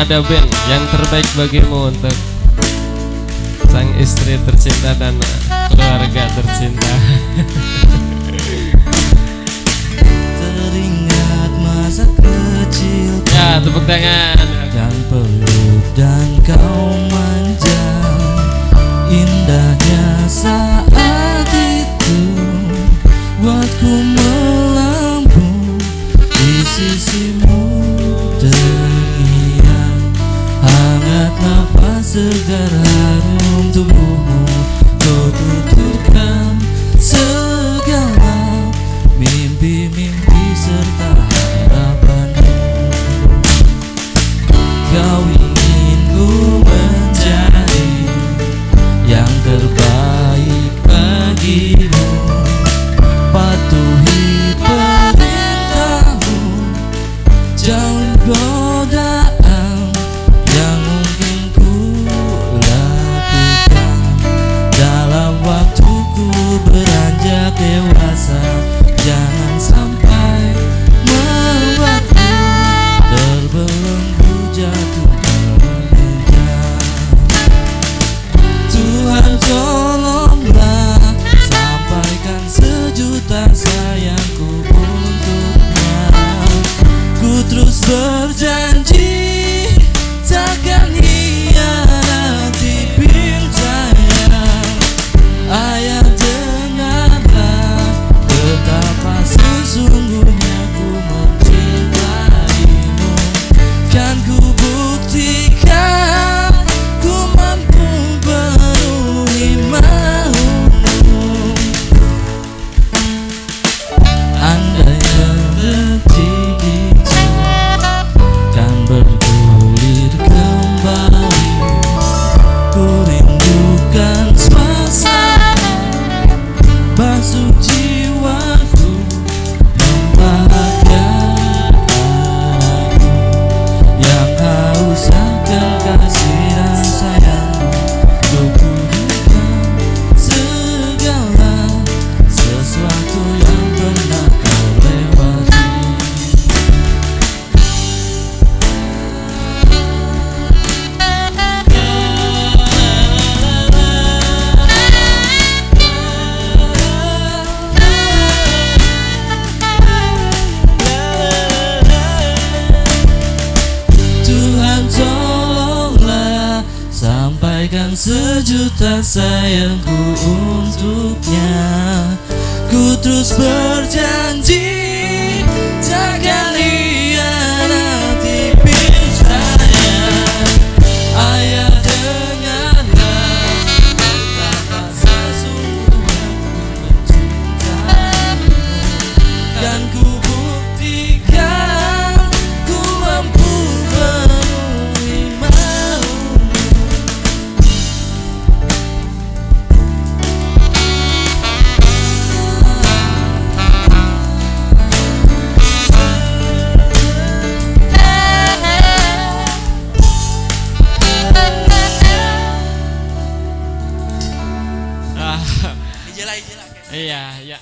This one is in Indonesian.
Armada Band yang terbaik bagimu untuk sang istri tercinta dan keluarga tercinta. Teringat masa kecil Ya, tepuk tangan. yang peluk dan kau manja, indahnya saat itu buatku melambung di sisimu. Terngiang hangat nafas segar harum tubuhmu, kau tuturkan segala mimpi-mimpi serta harapanmu. Kau ingin ku menjadi yang terbaik bagimu, patuhi perintahmu, jauhi godaan yang mungkin ku lakukan dalam waktuku beranjak dewasa. Jangan sampai membuatku terbelenggu jatuh menginjak. Tuhan tolonglah, sampaikan sejuta sayangku untuknya. Ku terus berjanji takkan hianati bintangnya. Ayah dengarlah betapa sesungguhnya ku mencintaimu. Kan ku buktikan ku mampu penuhi maumu. Andai detik itu kan bergulir kembali, ku rindukan suasana basuh jiwaku, membahagiakan aku yang haus akan kasih dan sayangmu. Ku berikan segala sesuatu yang pernah kau lewati. Tuhan tolonglah, sampaikan sejuta sayangku untuknya. Ku terus berjanji takkan hianati bintangnya. Ayah dengarlah betapa sesungguhnya ku mencintaimu. Dan ku buktikan ku mampu penuhi maumu. Ah, Dijela. iya, ya.